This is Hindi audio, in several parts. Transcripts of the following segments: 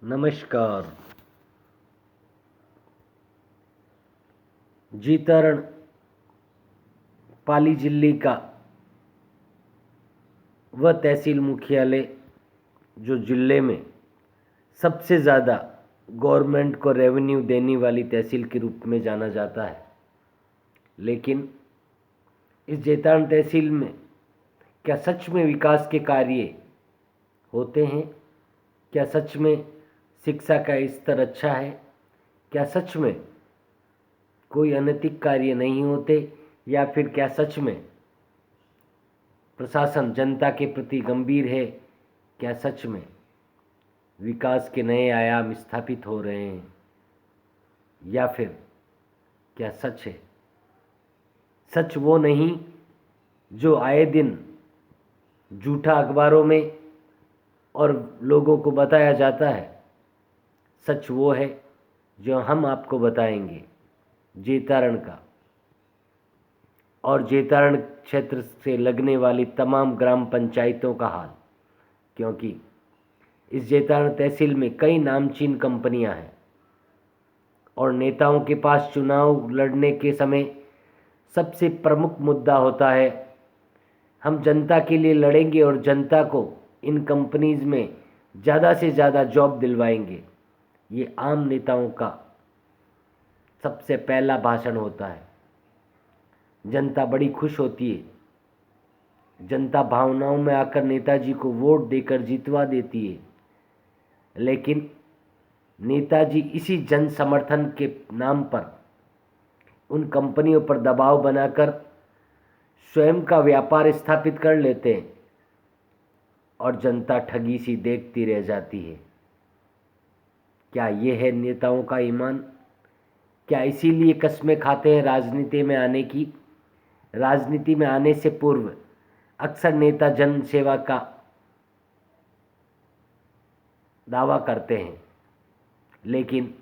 नमस्कार। जीतारण पाली जिले का वह तहसील मुख्यालय जो जिले में सबसे ज़्यादा गवर्नमेंट को रेवेन्यू देने वाली तहसील के रूप में जाना जाता है। लेकिन इस जेतारण तहसील में क्या सच में विकास के कार्य होते हैं? क्या सच में शिक्षा का स्तर अच्छा है? क्या सच में कोई अनैतिक कार्य नहीं होते? या फिर क्या सच में प्रशासन जनता के प्रति गंभीर है? क्या सच में विकास के नए आयाम स्थापित हो रहे हैं? या फिर क्या सच है? सच वो नहीं जो आए दिन झूठा अखबारों में और लोगों को बताया जाता है। सच वो है जो हम आपको बताएंगे जेतारण का और जेतारण क्षेत्र से लगने वाली तमाम ग्राम पंचायतों का हाल, क्योंकि इस जेतारण तहसील में कई नामचीन कंपनियां हैं और नेताओं के पास चुनाव लड़ने के समय सबसे प्रमुख मुद्दा होता है हम जनता के लिए लड़ेंगे और जनता को इन कंपनीज में ज़्यादा से ज़्यादा जॉब दिलवाएंगे। ये आम नेताओं का सबसे पहला भाषण होता है। जनता बड़ी खुश होती है, जनता भावनाओं में आकर नेताजी को वोट देकर जितवा देती है। लेकिन नेताजी इसी जन समर्थन के नाम पर उन कंपनियों पर दबाव बनाकर स्वयं का व्यापार स्थापित कर लेते हैं और जनता ठगी सी देखती रह जाती है। क्या ये है नेताओं का ईमान? क्या इसीलिए कस्में खाते हैं राजनीति में आने की? राजनीति में आने से पूर्व अक्सर नेता जन सेवा का दावा करते हैं, लेकिन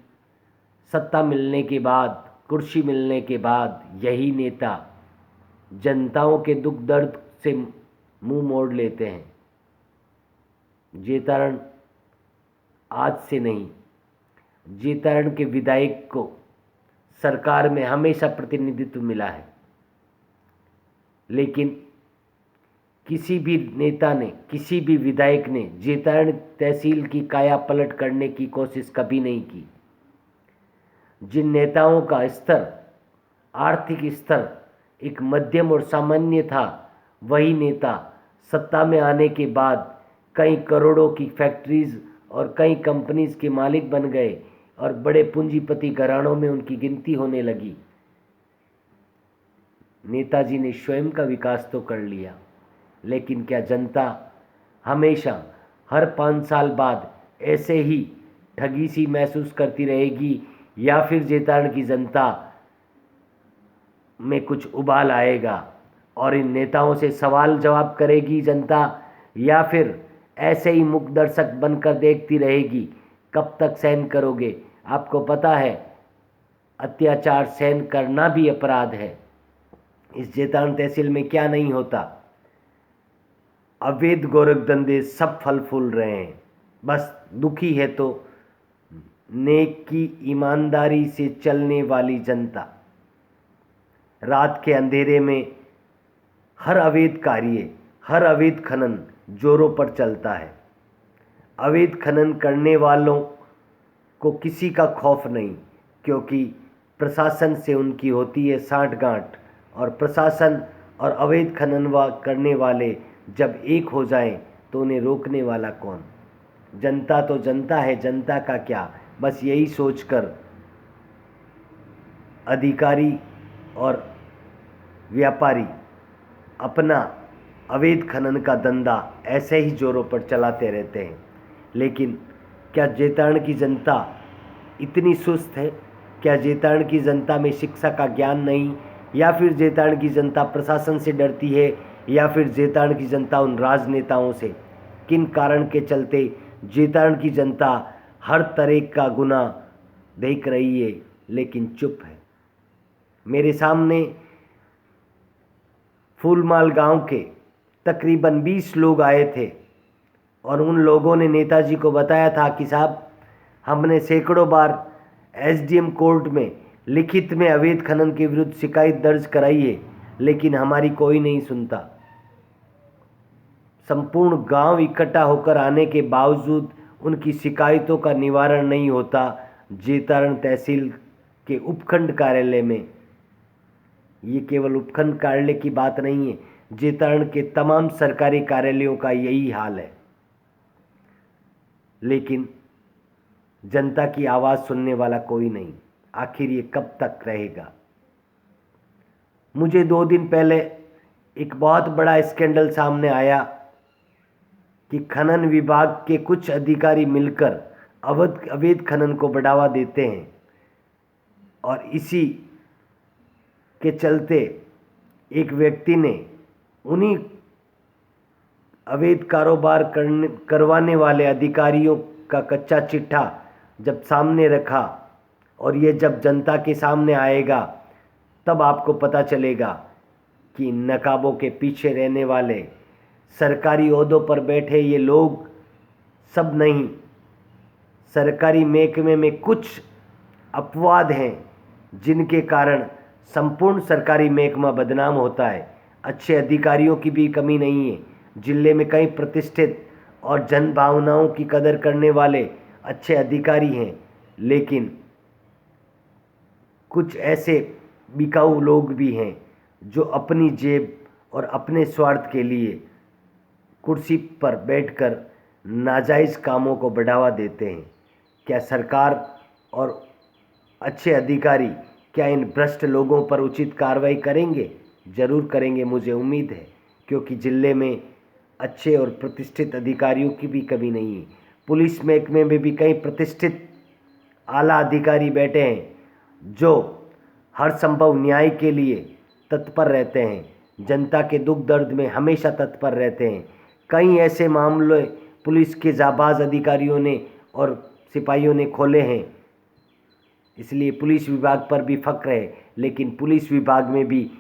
सत्ता मिलने के बाद, कुर्सी मिलने के बाद यही नेता जनताओं के दुख दर्द से मुंह मोड़ लेते हैं। जेतारण आज से नहीं, जेतारण के विधायक को सरकार में हमेशा प्रतिनिधित्व मिला है, लेकिन किसी भी नेता ने, किसी भी विधायक ने जेतारण तहसील की काया पलट करने की कोशिश कभी नहीं की। जिन नेताओं का स्तर, आर्थिक स्तर एक मध्यम और सामान्य था, वही नेता सत्ता में आने के बाद कई करोड़ों की फैक्ट्रीज और कई कंपनीज के मालिक बन गए और बड़े पूंजीपति घरानों में उनकी गिनती होने लगी। नेताजी ने स्वयं का विकास तो कर लिया, लेकिन क्या जनता हमेशा हर 5 साल बाद ऐसे ही ठगी सी महसूस करती रहेगी? या फिर जेतारण की जनता में कुछ उबाल आएगा और इन नेताओं से सवाल जवाब करेगी जनता? या फिर ऐसे ही मूक दर्शक बनकर देखती रहेगी? कब तक सहन करोगे? आपको पता है अत्याचार सहन करना भी अपराध है। इस जेतारण तहसील में क्या नहीं होता? अवैध गोरख धंधे सब फल फूल रहे हैं। बस दुखी है तो नेकी ईमानदारी से चलने वाली जनता। रात के अंधेरे में हर अवैध कार्य, हर अवैध खनन जोरों पर चलता है। अवैध खनन करने वालों को किसी का खौफ नहीं, क्योंकि प्रशासन से उनकी होती है साठगांठ। और प्रशासन और अवैध खनन करने वाले जब एक हो जाएं तो उन्हें रोकने वाला कौन? जनता तो जनता है, जनता का क्या? बस यही सोचकर अधिकारी और व्यापारी अपना अवैध खनन का धंधा ऐसे ही जोरों पर चलाते रहते हैं। लेकिन क्या जेतारण की जनता इतनी सुस्त है? क्या जेतारण की जनता में शिक्षा का ज्ञान नहीं? या फिर जेतारण की जनता प्रशासन से डरती है? या फिर जेतारण की जनता उन राजनेताओं से? किन कारण के चलते जेतारण की जनता हर तरह का गुनाह देख रही है लेकिन चुप है? मेरे सामने फूलमाल गांव के तकरीबन 20 लोग आए थे और उन लोगों ने नेताजी को बताया था कि साहब हमने सैकड़ों बार एसडीएम कोर्ट में लिखित में अवैध खनन के विरुद्ध शिकायत दर्ज कराई है, लेकिन हमारी कोई नहीं सुनता। संपूर्ण गांव इकट्ठा होकर आने के बावजूद उनकी शिकायतों का निवारण नहीं होता। जेतारण तहसील के उपखंड कार्यालय में, ये केवल उपखंड कार्यालय की बात नहीं है, जेतारण के तमाम सरकारी कार्यालयों का यही हाल है। लेकिन जनता की आवाज़ सुनने वाला कोई नहीं। आखिर ये कब तक रहेगा? मुझे 2 दिन पहले एक बहुत बड़ा स्कैंडल सामने आया कि खनन विभाग के कुछ अधिकारी मिलकर अवैध खनन को बढ़ावा देते हैं और इसी के चलते एक व्यक्ति ने उन्हीं अवैध कारोबार करवाने वाले अधिकारियों का कच्चा चिट्ठा जब सामने रखा, और ये जब जनता के सामने आएगा तब आपको पता चलेगा कि नकाबों के पीछे रहने वाले सरकारी ओहदों पर बैठे ये लोग सब नहीं, सरकारी महकमे में कुछ अपवाद हैं जिनके कारण संपूर्ण सरकारी महकमा बदनाम होता है। अच्छे अधिकारियों की भी कमी नहीं है। जिले में कई प्रतिष्ठित और जन भावनाओं की कदर करने वाले अच्छे अधिकारी हैं, लेकिन कुछ ऐसे बिकाऊ लोग भी हैं जो अपनी जेब और अपने स्वार्थ के लिए कुर्सी पर बैठकर नाजायज़ कामों को बढ़ावा देते हैं। क्या सरकार और अच्छे अधिकारी क्या इन भ्रष्ट लोगों पर उचित कार्रवाई करेंगे? ज़रूर करेंगे, मुझे उम्मीद है, क्योंकि जिले में अच्छे और प्रतिष्ठित अधिकारियों की भी कमी नहीं है। पुलिस महकमे में भी कई प्रतिष्ठित आला अधिकारी बैठे हैं जो हर संभव न्याय के लिए तत्पर रहते हैं, जनता के दुख दर्द में हमेशा तत्पर रहते हैं। कई ऐसे मामले पुलिस के जाबाज अधिकारियों ने और सिपाहियों ने खोले हैं, इसलिए पुलिस विभाग पर भी फक्र है। लेकिन पुलिस विभाग में भी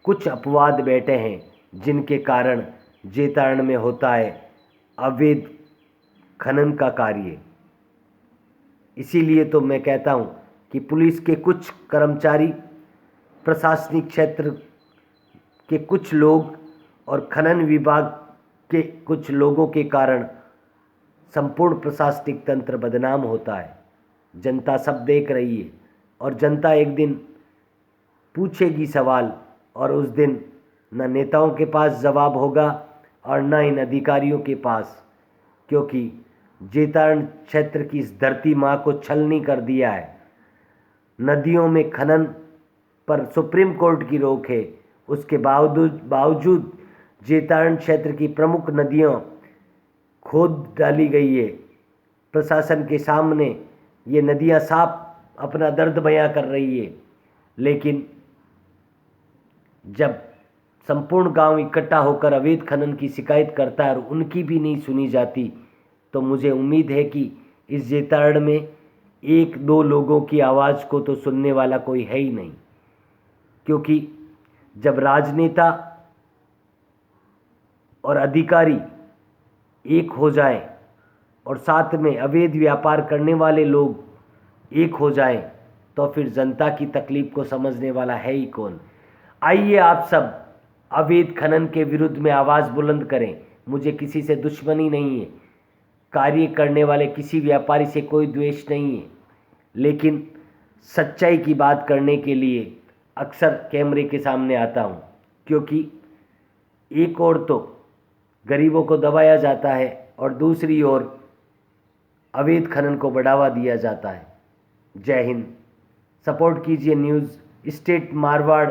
कुछ अपवाद बैठे हैं जिनके कारण जेतारण में होता है अवैध खनन का कार्य। इसीलिए तो मैं कहता हूँ कि पुलिस के कुछ कर्मचारी, प्रशासनिक क्षेत्र के कुछ लोग और खनन विभाग के कुछ लोगों के कारण संपूर्ण प्रशासनिक तंत्र बदनाम होता है। जनता सब देख रही है और जनता एक दिन पूछेगी सवाल, और उस दिन न नेताओं के पास जवाब होगा और न इन अधिकारियों के पास, क्योंकि जेतारण क्षेत्र की इस धरती माँ को छलनी कर दिया है। नदियों में खनन पर सुप्रीम कोर्ट की रोक है, उसके बावजूद जेतारण क्षेत्र की प्रमुख नदियाँ खोद डाली गई है। प्रशासन के सामने ये नदियाँ साफ अपना दर्द बयां कर रही है, लेकिन जब संपूर्ण गांव इकट्ठा होकर अवैध खनन की शिकायत करता है और उनकी भी नहीं सुनी जाती, तो मुझे उम्मीद है कि इस जेतारण में 1-2 लोगों की आवाज़ को तो सुनने वाला कोई है ही नहीं। क्योंकि जब राजनेता और अधिकारी एक हो जाएं और साथ में अवैध व्यापार करने वाले लोग एक हो जाएं, तो फिर जनता की तकलीफ को समझने वाला है ही कौन। आइए आप सब अवैध खनन के विरुद्ध में आवाज़ बुलंद करें। मुझे किसी से दुश्मनी नहीं है, कार्य करने वाले किसी व्यापारी से कोई द्वेष नहीं है, लेकिन सच्चाई की बात करने के लिए अक्सर कैमरे के सामने आता हूँ, क्योंकि एक ओर तो गरीबों को दबाया जाता है और दूसरी ओर अवैध खनन को बढ़ावा दिया जाता है। जय हिंद। सपोर्ट कीजिए न्यूज़ स्टेट मारवाड़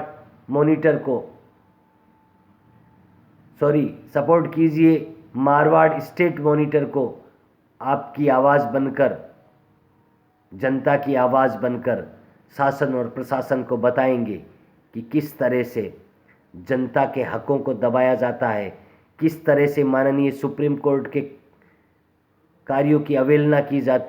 मॉनिटर को, सपोर्ट कीजिए मारवाड़ स्टेट मॉनिटर को। आपकी आवाज़ बनकर, जनता की आवाज़ बनकर शासन और प्रशासन को बताएंगे कि किस तरह से जनता के हकों को दबाया जाता है, किस तरह से माननीय सुप्रीम कोर्ट के कार्यों की अवहेलना की जाती